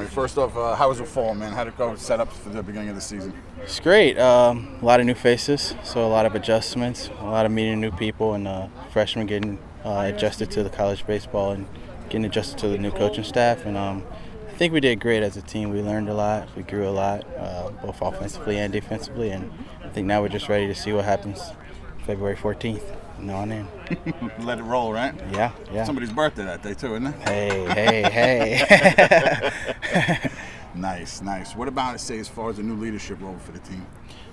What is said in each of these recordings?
me. First off, how was the fall, man? How did it go set up for the beginning of the season? It's great. A lot of new faces, so a lot of adjustments, a lot of meeting new people, and freshmen getting adjusted to the college baseball and getting adjusted to the new coaching staff. And I think we did great as a team. We learned a lot. We grew a lot, both offensively and defensively. And I think now we're just ready to see what happens February 14th. On in. Let it roll, right? Yeah. Somebody's birthday that day too, isn't it? Hey. Nice. What about, say, as far as the new leadership role for the team?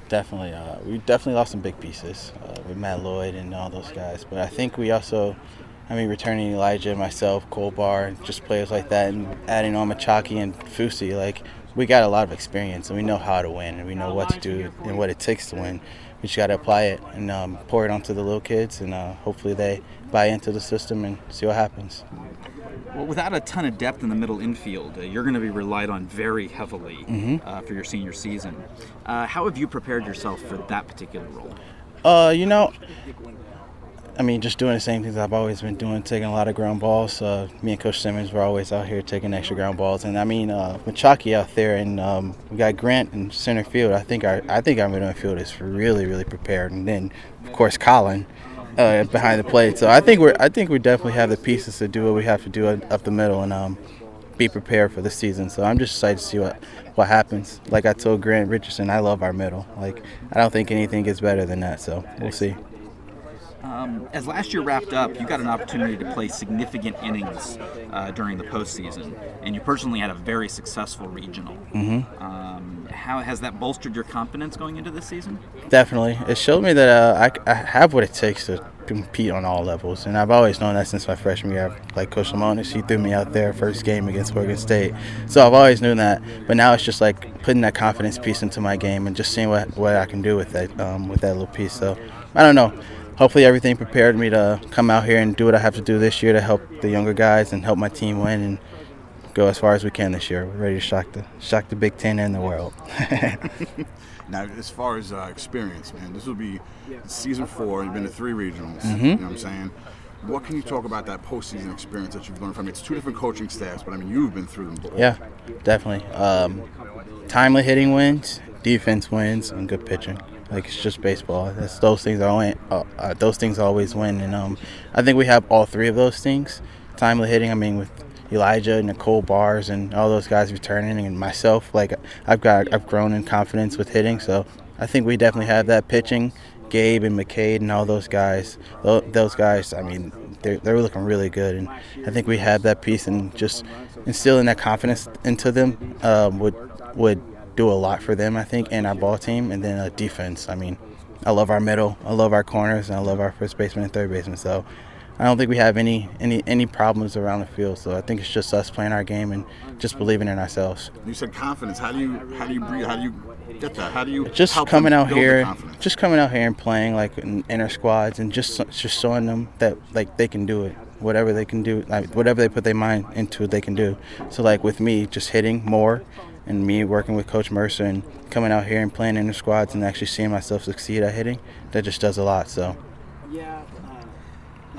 Definitely. We definitely lost some big pieces with Matt Lloyd and all those guys. But I think we also, returning Elijah, myself, Colbar, just players like that, and adding on Machaki and Fusi, we got a lot of experience, and we know how to win, and we know what to do and what it takes to win. We just got to apply it and pour it onto the little kids, and hopefully they buy into the system and see what happens. Well, without a ton of depth in the middle infield, you're going to be relied on very heavily for your senior season. How have you prepared yourself for that particular role? Just doing the same things I've always been doing, taking a lot of ground balls. Me and Coach Simmons were always out here taking extra ground balls. And Machaki out there, and we got Grant in center field. I think our middle infield is really, really prepared. And then, of course, Colin behind the plate. So I think we definitely have the pieces to do what we have to do up the middle and be prepared for the season. So I'm just excited to see what happens. Like I told Grant Richardson, I love our middle. I don't think anything gets better than that. So we'll see. As last year wrapped up, you got an opportunity to play significant innings during the postseason, and you personally had a very successful regional. How has that bolstered your confidence going into this season? Definitely. It showed me that I have what it takes to compete on all levels, and I've always known that since my freshman year. Like Coach Lamonis, he threw me out there first game against Oregon State, so I've always known that. But now it's just like putting that confidence piece into my game and just seeing what I can do with that little piece. So I don't know. Hopefully everything prepared me to come out here and do what I have to do this year to help the younger guys and help my team win and go as far as we can this year. We're ready to shock the Big Ten and the world. Now, as far as experience, man, this will be season 4. You've been to 3 regionals. You know what I'm saying? What can you talk about that postseason experience that you've learned from it? It's 2 different coaching staffs, but you've been through them both. Yeah, definitely. Timely hitting wins, defense wins, and good pitching. It's just baseball. Those things always win, and I think we have all 3 of those things. Timely hitting, with Elijah, Nicole Bars, and all those guys returning, and myself, I've grown in confidence with hitting. So I think we definitely have that pitching. Gabe and McCade and all those guys. Those guys, they're looking really good, and I think we have that piece, and just instilling that confidence into them would do a lot for them, I think, and our ball team. And then defense. I love our middle, I love our corners, and I love our first baseman and third baseman. So I don't think we have any problems around the field. So I think it's just us playing our game and just believing in ourselves. You said confidence. How do you breathe? How do you get that? How do you just help coming them out build here, the confidence? just coming out here and playing in inner squads and just showing them that they can do it. Whatever they can do, whatever they put their mind into, they can do. So with me, just hitting more. And me working with Coach Mercer and coming out here and playing in the squads and actually seeing myself succeed at hitting, that just does a lot. So,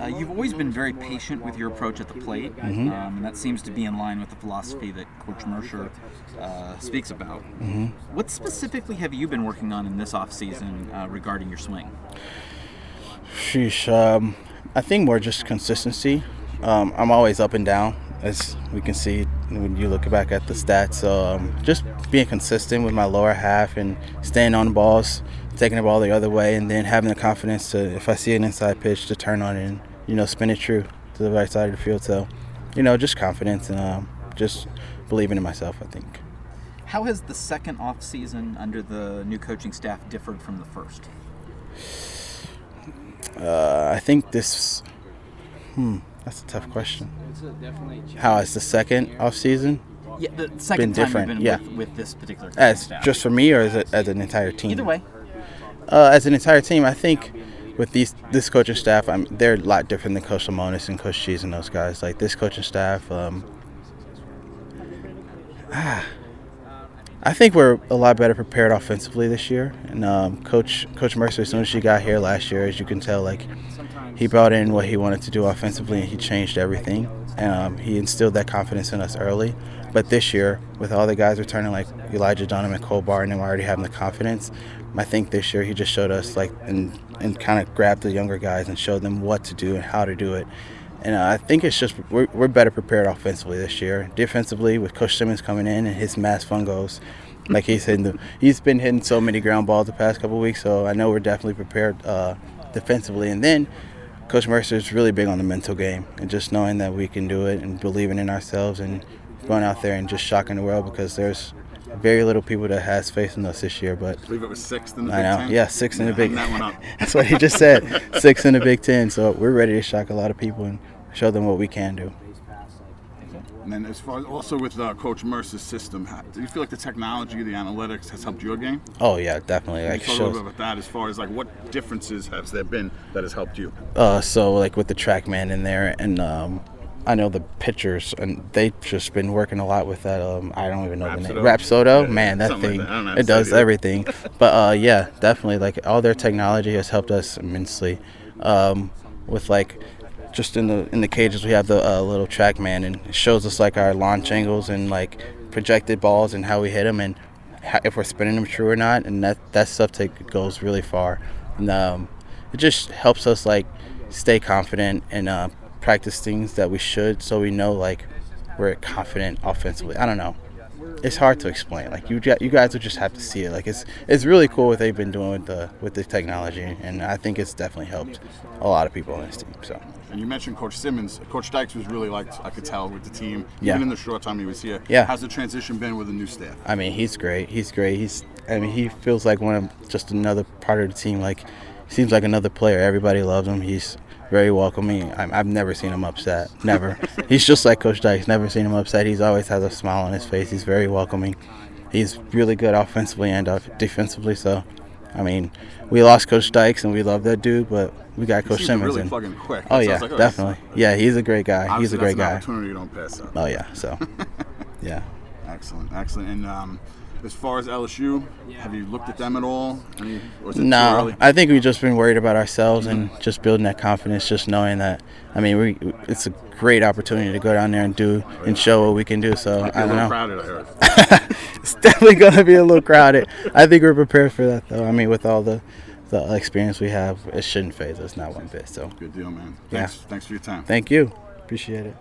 you've always been very patient with your approach at the plate, and that seems to be in line with the philosophy that Coach Mercer speaks about. What specifically have you been working on in this offseason regarding your swing? Sheesh. I think more just consistency. I'm always up and down, as we can see when you look back at the stats. So just being consistent with my lower half and staying on the balls, taking the ball the other way, and then having the confidence to, if I see an inside pitch, to turn on it and spin it true to the right side of the field. So just confidence and just believing in myself, I think. How has the second off season under the new coaching staff differed from the first? I think this that's a tough question. How is the second off season? Yeah, the second been time different. you've been with this particular As staff. just for me, or as an entire team? Either way. As an entire team, I think with this coaching staff, they're a lot different than Coach Lamonis and Coach Cheese and those guys. This coaching staff, I think we're a lot better prepared offensively this year. And Coach Mercer, as soon as she got here last year, as you can tell, he brought in what he wanted to do offensively, and he changed everything. He instilled that confidence in us early. But this year, with all the guys returning like Elijah Dunham and Cole Barton, and we're already having the confidence, I think this year he just showed us and kind of grabbed the younger guys and showed them what to do and how to do it. And I think it's just we're better prepared offensively this year. Defensively, with Coach Simmons coming in and his mass fungos, like he's been hitting so many ground balls the past couple of weeks. So I know we're definitely prepared defensively. And then Coach Mercer is really big on the mental game and just knowing that we can do it and believing in ourselves and going out there and just shocking the world, because there's very little people that has faith in us this year. But I believe it was 6th in the Big I know, Ten. yeah, 6th in the Big That one up. That's what he just said, 6th in the Big Ten. So we're ready to shock a lot of people and show them what we can do. And then as far as also with Coach Mercer's system, do you feel like the technology, the analytics has helped your game? Oh yeah, definitely. Can you talk a little bit about that as far as like what differences has there been that has helped you? So like with the TrackMan in there, and I know the pitchers, and they've just been working a lot with that. I don't even know the name. Rapsodo, man, that thing, like it does everything. But yeah, definitely, like all their technology has helped us immensely. With like just in the cages, we have the little TrackMan, and it shows us like our launch angles and like projected balls and how we hit them and if we're spinning them true or not. And that stuff goes really far. And it just helps us like stay confident and practice things that we should, so we know like we're confident offensively. I don't know. It's hard to explain. Like you guys would just have to see it. Like it's really cool what they've been doing with the technology, and I think it's definitely helped a lot of people on this team. So. And you mentioned Coach Simmons. Coach Dykes was really liked, I could tell, with the team, yeah. even in the short time he was here. Yeah. How's the transition been with the new staff? I mean, he's great. He feels like just another part of the team. Like, he seems like another player. Everybody loves him. He's very welcoming. I've never seen him upset. Never. He's just like Coach Dykes. Never seen him upset. He's always has a smile on his face. He's very welcoming. He's really good offensively and defensively. So, I mean, we lost Coach Dykes, and we love that dude, but we got Coach Simmons. Really plug in quick. Oh yeah, definitely. Yeah, he's a great guy. He's a great guy. That's an opportunity you don't pass up. Oh yeah. So, yeah. Excellent. And as far as LSU, have you looked at them at all? Or is it too No, early? I think we've just been worried about ourselves and just building that confidence, just knowing that. I mean, it's a great opportunity to go down there and do and show what we can do. So I don't know. Crowded, I heard. It's definitely going to be a little crowded. I think we're prepared for that, though. I mean, with all the experience we have, it shouldn't phase us, not one bit. So good deal, man. Yeah. Thanks for your time. Thank you. Appreciate it.